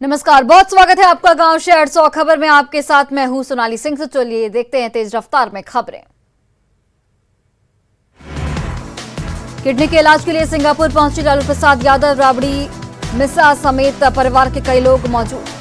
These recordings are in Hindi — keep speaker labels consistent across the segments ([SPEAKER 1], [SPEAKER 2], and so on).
[SPEAKER 1] नमस्कार, बहुत स्वागत है आपका गांव शहर 100 खबर में। आपके साथ मैं हूं सोनाली सिंह। से चलिए देखते हैं तेज रफ्तार में खबरें। किडनी के इलाज के लिए सिंगापुर पहुंचे लालू प्रसाद यादव, राबड़ी मिश्रा समेत परिवार के कई लोग मौजूद।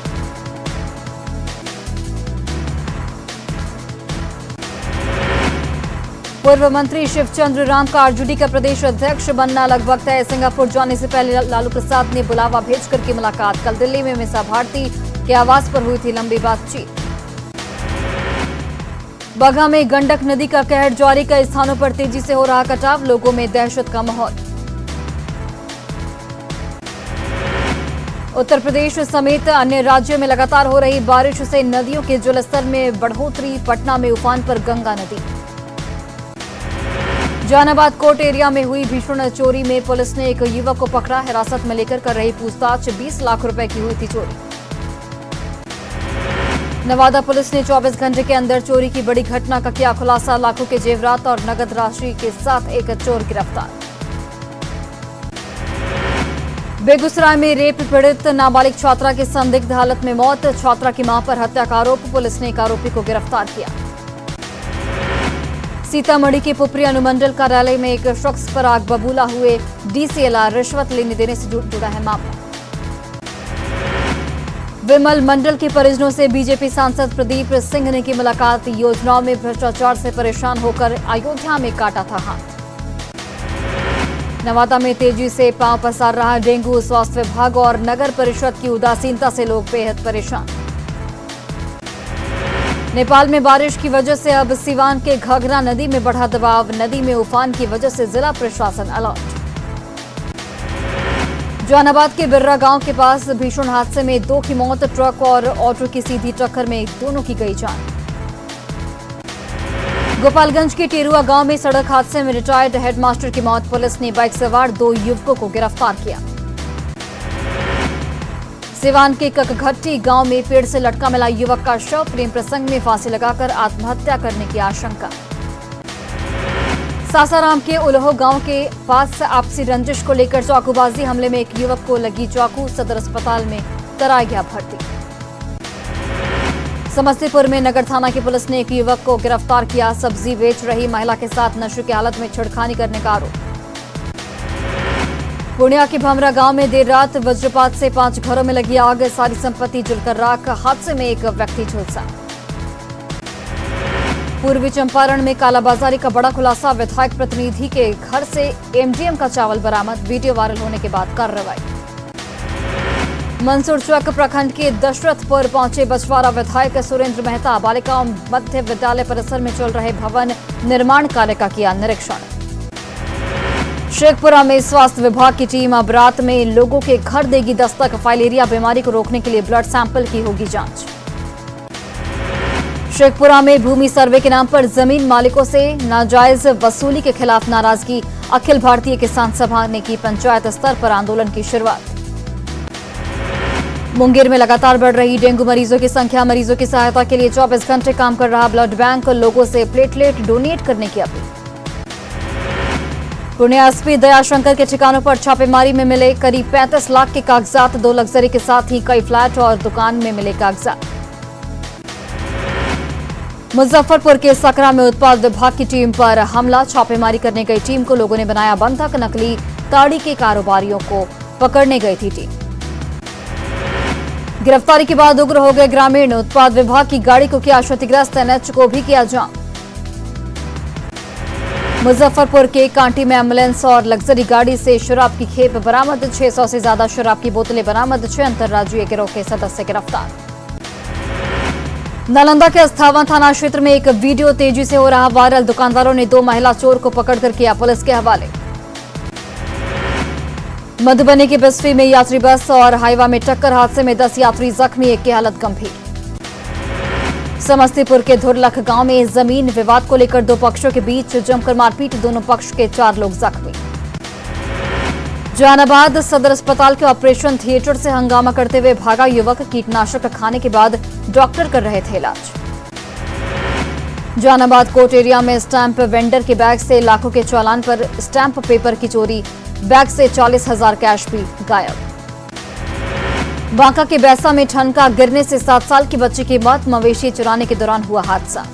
[SPEAKER 1] पूर्व मंत्री शिवचंद्र राम का आरजेडी का प्रदेश अध्यक्ष बनना लगभग तय। सिंगापुर जाने से पहले लालू प्रसाद ने बुलावा भेजकर की मुलाकात। कल दिल्ली में मिसा भारती के आवास पर हुई थी लंबी बातचीत। बगहा में गंडक नदी का कहर जारी, कई स्थानों पर तेजी से हो रहा कटाव, लोगों में दहशत का माहौल। उत्तर प्रदेश समेत अन्य राज्यों में लगातार हो रही बारिश से नदियों के जलस्तर में बढ़ोतरी। पटना में उफान पर गंगा नदी। जहानाबाद कोर्ट एरिया में हुई भीषण चोरी में पुलिस ने एक युवक को पकड़ा, हिरासत में लेकर कर रही पूछताछ। 20 लाख रुपए की हुई थी चोरी। नवादा पुलिस ने 24 घंटे के अंदर चोरी की बड़ी घटना का किया खुलासा। लाखों के जेवरात और नगद राशि के साथ एक चोर गिरफ्तार। बेगूसराय में रेप पीड़ित नाबालिग छात्रा की संदिग्ध हालत में मौत। छात्रा की मां पर हत्या का आरोप, पुलिस ने एक आरोपी को गिरफ्तार किया। सीतामढ़ी के पुपरी अनुमंडल कार्यालय में एक शख्स पर आग बबूला हुए डीसीएलआर, रिश्वत लेने देने से जुड़ा है मामला। विमल मंडल के परिजनों से बीजेपी सांसद प्रदीप सिंह ने की मुलाकात। योजनाओं में भ्रष्टाचार से परेशान होकर अयोध्या में काटा था हाथ। नवादा में तेजी से पांव पसार रहा डेंगू, स्वास्थ्य विभाग और नगर परिषद की उदासीनता से लोग बेहद परेशान। नेपाल में बारिश की वजह से अब सिवान के घाघरा नदी में बढ़ा दबाव। नदी में उफान की वजह से जिला प्रशासन अलर्ट। जहानाबाद के बिर्रा गांव के पास भीषण हादसे में 2 की मौत। ट्रक और ऑटो की सीधी टक्कर में दोनों की गई जान। गोपालगंज के टेरुआ गांव में सड़क हादसे में रिटायर्ड हेडमास्टर की मौत। पुलिस ने बाइक सवार 2 युवकों को गिरफ्तार किया। सिवान के ककघट्टी गांव में पेड़ से लटका मिला युवक का शव। प्रेम प्रसंग में फांसी लगाकर आत्महत्या करने की आशंका। सासाराम के उल्हो गांव के पास आपसी रंजिश को लेकर चाकूबाजी हमले में एक युवक को लगी चाकू। सदर अस्पताल में कराया गया भर्ती। समस्तीपुर में नगर थाना की पुलिस ने एक युवक को गिरफ्तार किया। सब्जी बेच रही महिला के साथ नशे की हालत में छेड़खानी करने का आरोप। पूर्णिया के भमरा गांव में देर रात वज्रपात से 5 घरों में लगी आग, सारी संपत्ति जलकर राख। हादसे में एक व्यक्ति झुलसा। पूर्वी चंपारण में कालाबाजारी का बड़ा खुलासा। विधायक प्रतिनिधि के घर से एमडीएम का चावल बरामद। वीडियो वायरल होने के बाद कार्रवाई। मंसूरचक प्रखंड के दशरथपुर पहुंचे बछवाड़ा विधायक सुरेंद्र मेहता। बालिका मध्य विद्यालय परिसर में चल रहे भवन निर्माण कार्य का किया निरीक्षण। शेखपुरा में स्वास्थ्य विभाग की टीम अब रात में लोगों के घर देगी दस्तक। फाइलेरिया बीमारी को रोकने के लिए ब्लड सैंपल की होगी जांच। शेखपुरा में भूमि सर्वे के नाम पर जमीन मालिकों से नाजायज वसूली के खिलाफ नाराजगी। अखिल भारतीय किसान सभा ने की पंचायत स्तर पर आंदोलन की शुरुआत। मुंगेर में लगातार बढ़ रही डेंगू मरीजों की संख्या। मरीजों की सहायता के लिए 24 घंटे काम कर रहा ब्लड बैंक। लोगों से प्लेटलेट डोनेट करने की अपील। पूर्णिया एसपी दयाशंकर के ठिकानों पर छापेमारी में मिले करीब 35 लाख के कागजात। 2 लग्जरी के साथ ही कई फ्लैट और दुकान में मिले कागजात। मुजफ्फरपुर के सकरा में उत्पाद विभाग की टीम पर हमला। छापेमारी करने गई टीम को लोगों ने बनाया बंधक। नकली ताड़ी के कारोबारियों को पकड़ने गई थी टीम। गिरफ्तारी के बाद उग्र हो गए ग्रामीण। उत्पाद विभाग की गाड़ी को किया क्षतिग्रस्त। एनएच को भी किया जाम। मुजफ्फरपुर के कांटी में एम्बुलेंस और लग्जरी गाड़ी से शराब की खेप बरामद। 600 से ज्यादा शराब की बोतलें बरामद। 6 अंतर्राज्यीय गिरोह के सदस्य गिरफ्तार। नालंदा के अस्थावां थाना क्षेत्र में एक वीडियो तेजी से हो रहा वायरल। दुकानदारों ने 2 महिला चोर को पकड़कर किया पुलिस के हवाले। मधुबनी के बिस्फी में यात्री बस और हाईवा में टक्कर। हादसे में 10 यात्री जख्मी, एक की हालत गंभीर। समस्तीपुर के धुरलख गांव में जमीन विवाद को लेकर 2 पक्षों के बीच जमकर मारपीट। दोनों पक्ष के 4 लोग जख्मी। जहानाबाद सदर अस्पताल के ऑपरेशन थिएटर से हंगामा करते हुए भागा युवक। कीटनाशक खाने के बाद डॉक्टर कर रहे थे इलाज। जहानाबाद कोर्ट एरिया में स्टैंप वेंडर के बैग से लाखों के चालान पर स्टैंप पेपर की चोरी। बैग से 40,000 कैश भी गायब। बांका के बैसा में ठनका गिरने से 7 साल की बच्ची की मौत, मवेशी चुराने के दौरान हुआ हादसा।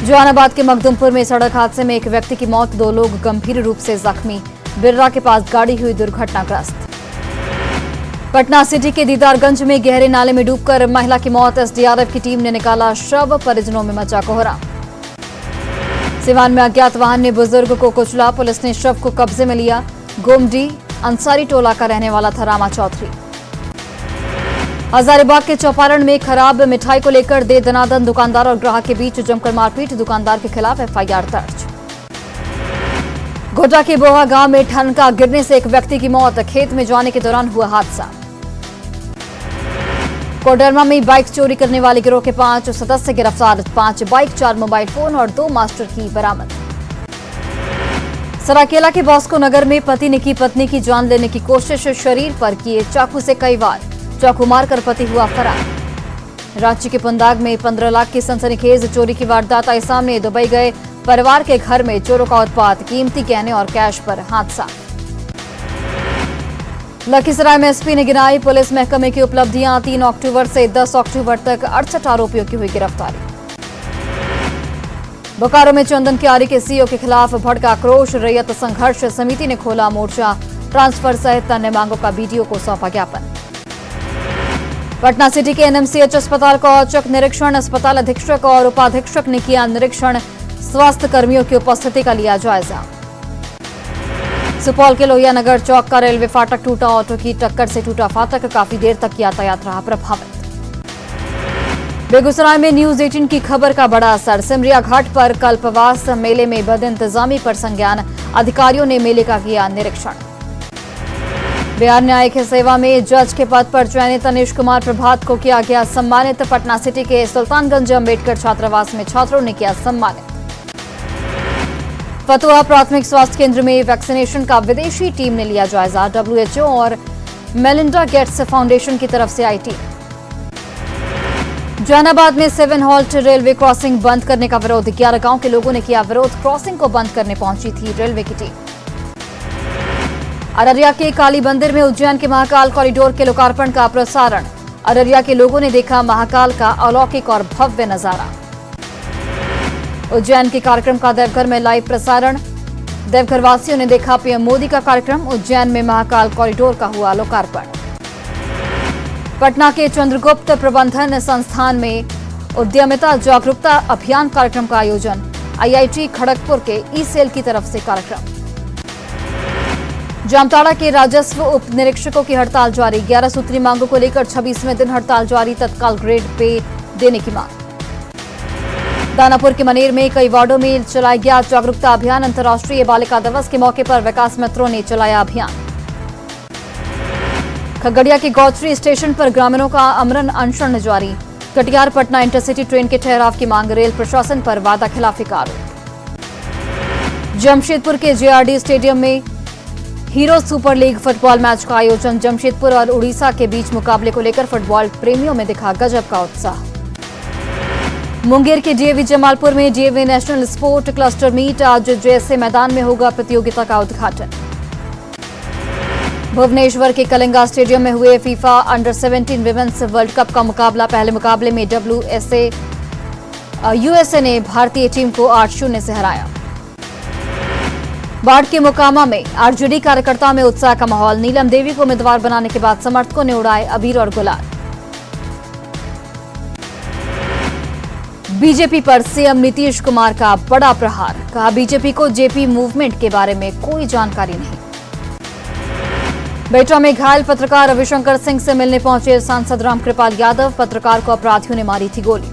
[SPEAKER 1] जहानाबाद के मखदुमपुर में सड़क हादसे में एक व्यक्ति की मौत, 2 लोग गंभीर रूप से जख्मी, बिर्रा के पास गाड़ी हुई दुर्घटनाग्रस्त। पटना सिटी के दीदारगंज में गहरे नाले में डूबकर महिला की मौत, एसडीआरएफ की टीम ने निकाला शव, परिजनों में मचा कोहरा। सिवान में अज्ञात वाहन ने बुजुर्ग को कुचला, पुलिस ने शव को कब्जे में लिया। गोमडी अंसारी टोला का रहने वाला था रामा चौधरी। हजारीबाग के चौपारण में खराब मिठाई को लेकर दे दनादन, दुकानदार और ग्राहक के बीच जमकर मारपीट, दुकानदार के खिलाफ एफआईआर दर्ज। गोड्डा के बोहा गांव में ठनका गिरने से एक व्यक्ति की मौत, खेत में जाने के दौरान हुआ हादसा। कोडरमा में बाइक चोरी करने वाले गिरोह के 5 सदस्य गिरफ्तार, 5 बाइक, 4 मोबाइल फोन और 2 मास्टर की बरामद। सरायकेला के बॉस्को नगर में पति ने की पत्नी की जान लेने की कोशिश, शरीर पर किए चाकू से कई वार, चाकू मारकर पति हुआ फरार। रांची के पुंदाग में 15 लाख की सनसनीखेज चोरी की वारदात आई सामने, दुबई गए परिवार के घर में चोरों का उत्पात, कीमती गहने और कैश पर हादसा। लखीसराय में एसपी ने गिनाई पुलिस महकमे की उपलब्धियां, 3 अक्टूबर से 10 अक्टूबर तक 68 आरोपियों की हुई गिरफ्तारी। बोकारो में चंदन कियारी के सीईओ के खिलाफ भड़का आक्रोश, रैयत संघर्ष समिति ने खोला मोर्चा, ट्रांसफर सहित अन्य मांगों का बीडीओ को सौंपा ज्ञापन। पटना सिटी के एनएमसीएच अस्पताल का औचक निरीक्षण, अस्पताल अधीक्षक और उपाधीक्षक ने किया निरीक्षण, स्वास्थ्य कर्मियों की उपस्थिति का लिया जायजा। सुपौल के लोहिया नगर चौक का रेलवे फाटक टूटा, ऑटो की टक्कर से टूटा फाटक, काफी देर तक यातायात रहा प्रभावित। बेगूसराय में न्यूज 18 की खबर का बड़ा असर, सिमरिया घाट पर कल्पवास मेले में बदइंतजामी पर संज्ञान, अधिकारियों ने मेले का किया निरीक्षण। बिहार न्यायिक सेवा में जज के पद पर चयनित अनिश कुमार प्रभात को किया गया सम्मानित, पटना सिटी के सुल्तानगंज अम्बेडकर छात्रावास में छात्रों ने किया सम्मानित। फतुहा प्राथमिक स्वास्थ्य केंद्र में वैक्सीनेशन का विदेशी टीम ने लिया जायजा, डब्ल्यूएचओ और मेलिंडा गेट्स फाउंडेशन की तरफ से आई टीम। जहानाबाद में 7 हॉल्ट रेलवे क्रॉसिंग बंद करने का विरोध, 11 गांव के लोगों ने किया विरोध, क्रॉसिंग को बंद करने पहुंची थी रेलवे की टीम। अररिया के काली मंदिर में उज्जैन के महाकाल कॉरिडोर के लोकार्पण का प्रसारण, अररिया के लोगों ने देखा महाकाल का अलौकिक और भव्य नजारा। उज्जैन के कार्यक्रम का देवघर में लाइव प्रसारण, देवघर वासियों ने देखा पीएम मोदी का कार्यक्रम, उज्जैन में महाकाल कॉरिडोर का हुआ लोकार्पण। पटना के चंद्रगुप्त प्रबंधन संस्थान में उद्यमिता जागरूकता अभियान कार्यक्रम का आयोजन, आईआईटी खड़गपुर के ई सेल की तरफ से कार्यक्रम। जामताड़ा के राजस्व उप निरीक्षकों की हड़ताल जारी, 11 सूत्री मांगों को लेकर 26वें दिन हड़ताल जारी, तत्काल ग्रेड पे देने की मांग। दानापुर के मनेर में कई वार्डों में चलाया गया जागरूकता अभियान, अंतर्राष्ट्रीय बालिका दिवस के मौके पर विकास मित्रों ने चलाया अभियान। खगड़िया के गौचरी स्टेशन पर ग्रामीणों का आमरण अनशन जारी, कटिहार पटना इंटरसिटी ट्रेन के ठहराव की मांग, रेल प्रशासन पर वादा खिलाफी का आरोप। जमशेदपुर के जेआरडी स्टेडियम में hero super league football match का आयोजन, जमशेदपुर और उड़ीसा के बीच मुकाबले को लेकर फुटबॉल प्रेमियों में दिखा गजब का उत्साह। मुंगेर के डीएवी जमालपुर में DAV national sport cluster meet, आज जेएसए मैदान में होगा प्रतियोगिता का उद्घाटन। भुवनेश्वर के कलिंगा स्टेडियम में हुए FIFA under 17 women's world cup का मुकाबला, पहले मुकाबले में यूएसए ने भारतीय टीम को 8-0 से हराया। बाढ़ के मोकामा में आरजेडी कार्यकर्ताओं में उत्साह का माहौल, नीलम देवी को उम्मीदवार बनाने के बाद समर्थकों ने उड़ाए अबीर और गुलाल। बीजेपी पर सीएम नीतीश कुमार का बड़ा प्रहार, कहा बीजेपी को जेपी मूवमेंट के बारे में कोई जानकारी नहीं। बेटा में घायल पत्रकार रविशंकर सिंह से मिलने पहुंचे सांसद रामकृपाल यादव, पत्रकार को अपराधियों ने मारी थी गोली।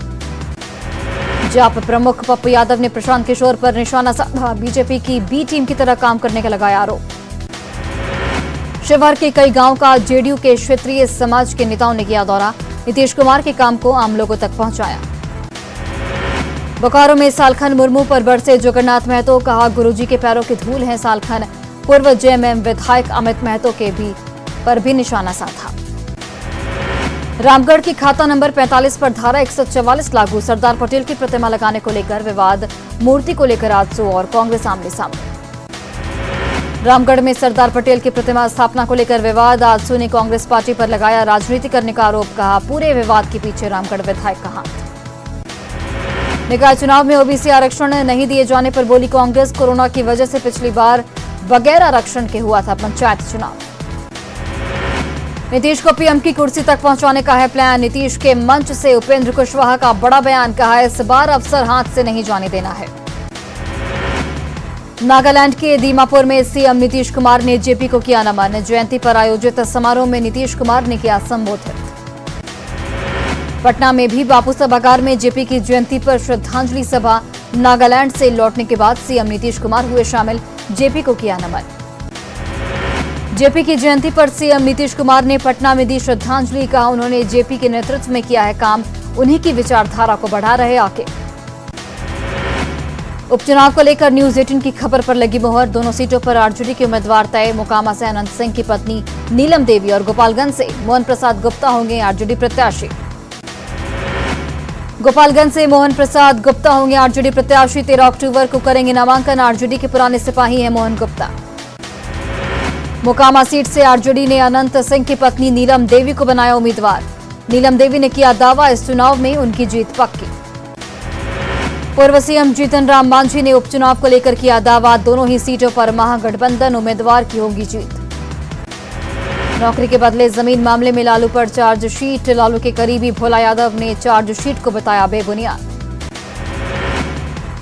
[SPEAKER 1] जाप प्रमुख पप्पू यादव ने प्रशांत किशोर पर निशाना साधा, बीजेपी की बी टीम की तरह काम करने का लगाया आरोप। शिवहर के कई गांव का जेडीयू के क्षेत्रीय समाज के नेताओं ने किया दौरा, नीतीश कुमार के काम को आम लोगों तक पहुंचाया। बोकारो में सालखन मुर्मू पर बरसे जगन्नाथ महतो, कहा गुरुजी के पैरों की धूल है सालखन, पूर्व जेएमएम विधायक अमित महतो के भी पर भी निशाना साधा। रामगढ़ की खाता नंबर 45 पर धारा 144 लागू, सरदार पटेल की प्रतिमा लगाने को लेकर विवाद, मूर्ति को लेकर आजसू और कांग्रेस आमने सामने। रामगढ़ में सरदार पटेल की प्रतिमा स्थापना को लेकर विवाद। आजसू ने कांग्रेस पार्टी पर लगाया राजनीति करने का आरोप। कहा, पूरे विवाद के पीछे रामगढ़ विधायक का हाथ। निकाय चुनाव में ओबीसी आरक्षण नहीं दिए जाने पर बोली कांग्रेस, कोरोना की वजह से पिछली बार बगैर आरक्षण के हुआ था पंचायत चुनाव। नीतीश को पीएम की कुर्सी तक पहुंचाने का है प्लान। नीतीश के मंच से उपेंद्र कुशवाहा का बड़ा बयान। कहा, इस बार अफसर हाथ से नहीं जाने देना है। नागालैंड के दीमापुर में सीएम नीतीश कुमार ने जेपी को किया नमन। जयंती पर आयोजित समारोह में नीतीश कुमार ने किया संबोधित। पटना में भी बापू सभागार में जेपी की जयंती पर श्रद्धांजलि सभा। नागालैंड से लौटने के बाद सीएम नीतीश कुमार हुए शामिल। जेपी को किया नमन। जेपी की जयंती पर सीएम नीतीश कुमार ने पटना में दी श्रद्धांजलि। कहा, उन्होंने जेपी के नेतृत्व में किया है काम, उन्हीं की विचारधारा को बढ़ा रहे आगे। उपचुनाव को लेकर न्यूज 18 की खबर पर लगी मोहर। दोनों सीटों पर आरजेडी के उम्मीदवार तय। मोकामा से अनंत सिंह की पत्नी नीलम देवी और गोपालगंज से मोहन प्रसाद गुप्ता होंगे आरजेडी प्रत्याशी। गोपालगंज से मोहन प्रसाद गुप्ता होंगे आरजेडी प्रत्याशी। 13 अक्टूबर को करेंगे नामांकन। आरजेडी के पुराने सिपाही हैं मोहन गुप्ता। मोकामा सीट से आरजेडी ने अनंत सिंह की पत्नी नीलम देवी को बनाया उम्मीदवार। नीलम देवी ने किया दावा, इस चुनाव में उनकी जीत पक्की। पूर्व सीएम जीतन राम मांझी ने उपचुनाव को लेकर किया दावा। दोनों ही सीटों पर महागठबंधन उम्मीदवार की होगी जीत। नौकरी के बदले जमीन मामले में लालू पर चार्जशीट। लालू के करीबी भोला यादव ने चार्जशीट को बताया बेबुनियाद।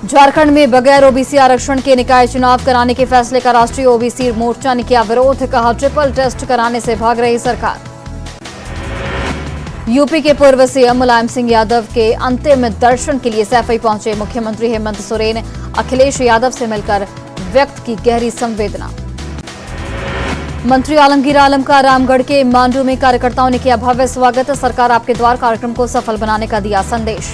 [SPEAKER 1] झारखंड में बगैर ओबीसी आरक्षण के निकाय चुनाव कराने के फैसले का राष्ट्रीय ओबीसी मोर्चा ने किया विरोध। कहा, ट्रिपल टेस्ट कराने से भाग रही सरकार। यूपी के पूर्व सीएम मुलायम सिंह यादव के अंतिम दर्शन के लिए सैफई पहुंचे। मुख्यमंत्री हेमंत सोरेन अखिलेश यादव से मिलकर व्यक्त की गहरी संवेदना। मंत्री आलमगीर आलम का रामगढ़ के मांडू में कार्यकर्ताओं ने किया भव्य स्वागत। सरकार आपके द्वार कार्यक्रम को सफल बनाने का दिया संदेश।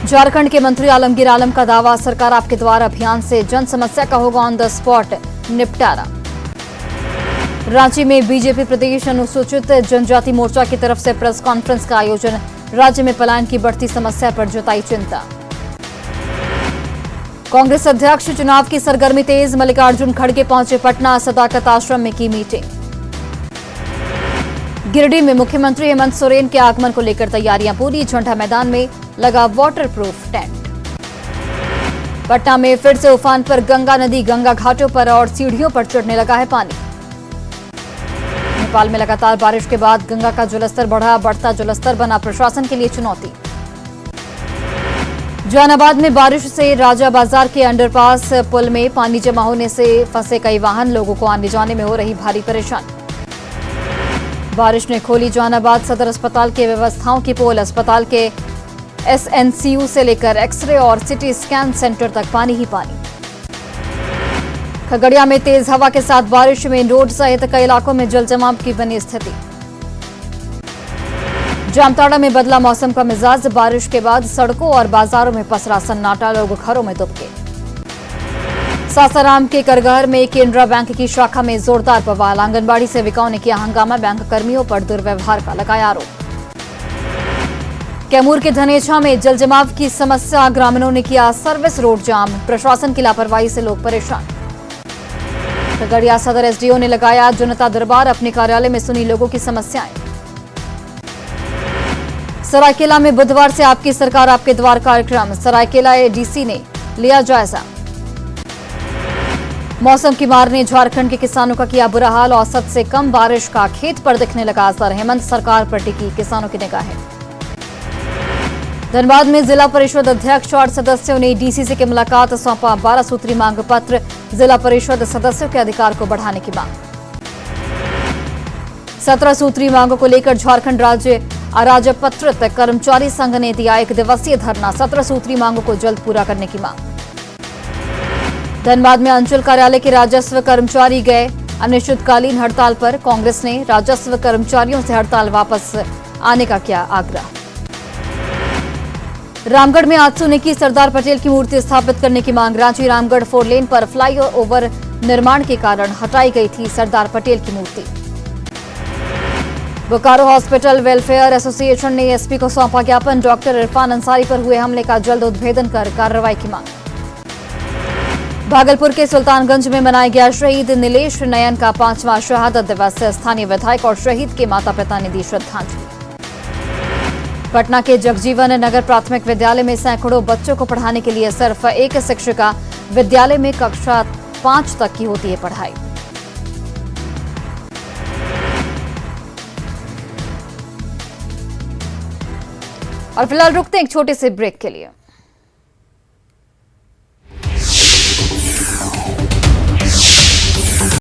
[SPEAKER 1] झारखंड के मंत्री आलमगीर आलम का दावा, सरकार आपके द्वार अभियान से जन समस्या का होगा ऑन द स्पॉट निपटारा। रांची में बीजेपी प्रदेश अनुसूचित जनजाति मोर्चा की तरफ से प्रेस कॉन्फ्रेंस का आयोजन। राज्य में पलायन की बढ़ती समस्या पर जताई चिंता। कांग्रेस अध्यक्ष चुनाव की सरगर्मी तेज। मल्लिकार्जुन खड़गे पहुंचे पटना। सदाकत आश्रम में की मीटिंग। गिरिडीह में मुख्यमंत्री हेमंत सोरेन के आगमन को लेकर तैयारियां पूरी। झंडा मैदान में लगा वाटर प्रूफ टेंट। पटना में फिर से उफान पर गंगा नदी। गंगा घाटों पर और सीढ़ियों पर चढ़ने लगा है पानी। नेपाल में लगातार बारिश के बाद गंगा का जलस्तर बढ़ा। बढ़ता जलस्तर बना प्रशासन के लिए चुनौती। जहानाबाद में बारिश से राजा बाजार के अंडरपास पुल में पानी जमा होने से फंसे कई वाहन। लोगों को आने जाने में हो रही भारी परेशानी। बारिश ने खोली जहानाबाद सदर अस्पताल के व्यवस्थाओं की पोल। अस्पताल के एसएनसीयू से लेकर एक्सरे और सिटी स्कैन सेंटर तक पानी ही पानी। खगड़िया में तेज हवा के साथ बारिश। मेन रोड सहित कई इलाकों में जलजमाव की बनी स्थिति। जामताड़ा में बदला मौसम का मिजाज। बारिश के बाद सड़कों और बाजारों में पसरा सन्नाटा। लोग घरों में दुब गए। सासाराम के करगहर में केनरा बैंक की शाखा में जोरदार बवाल। आंगनबाड़ी सेविकाओं ने किया हंगामा। बैंक कर्मियों पर दुर्व्यवहार का लगाया आरोप। कैमूर के धनेछा में जलजमाव की समस्या। ग्रामीणों ने किया सर्विस रोड जाम। प्रशासन की लापरवाही से लोग परेशान। खगड़िया सदर एसडीओ ने लगाया जनता दरबार। अपने कार्यालय में सुनी लोगों की समस्याएं। सरायकेला में बुधवार से आपकी सरकार आपके द्वार कार्यक्रम। सरायकेला एडीसी ने लिया जायजा। मौसम की मार ने झारखंड के किसानों का किया बुरा हाल। औसत से कम बारिश का खेत पर दिखने लगा असर। हेमंत सरकार पर टिकी किसानों की निगाहें। धनबाद में जिला परिषद अध्यक्ष और सदस्यों ने डीसीसी की मुलाकात। सौंपा 12 सूत्री मांग पत्र। जिला परिषद सदस्यों के अधिकार को बढ़ाने की मांग। 17 सूत्री मांगों को लेकर झारखंड राज्य अराजपत्रित कर्मचारी संघ ने दिया 1 दिवसीय धरना। 17 सूत्री मांगों को जल्द पूरा करने की मांग। धनबाद में अंचल कार्यालय के राजस्व कर्मचारी गए अनिश्चितकालीन हड़ताल पर। कांग्रेस ने राजस्व कर्मचारियों से हड़ताल वापस आने का किया आग्रह। रामगढ़ में आजसू ने की सरदार पटेल की मूर्ति स्थापित करने की मांग। रांची रामगढ़ 4 लेन पर फ्लाईओवर निर्माण के कारण हटाई गई थी सरदार पटेल की मूर्ति। बोकारो हॉस्पिटल वेलफेयर एसोसिएशन ने एसपी को सौंपा ज्ञापन। डॉक्टर इरफान अंसारी पर हुए हमले का जल्द उद्भेदन कर कार्रवाई की मांग। भागलपुर के सुल्तानगंज में मनाया गया शहीद नीलेश नयन का 5वां शहादत दिवस। स्थानीय विधायक और शहीद के माता पिता ने दी श्रद्धांजलि। पटना के जगजीवन नगर प्राथमिक विद्यालय में सैकड़ों बच्चों को पढ़ाने के लिए सिर्फ एक शिक्षिका। विद्यालय में कक्षा 5 तक की होती है पढ़ाई। और फिलहाल रुकते हैं एक छोटे से ब्रेक के लिए।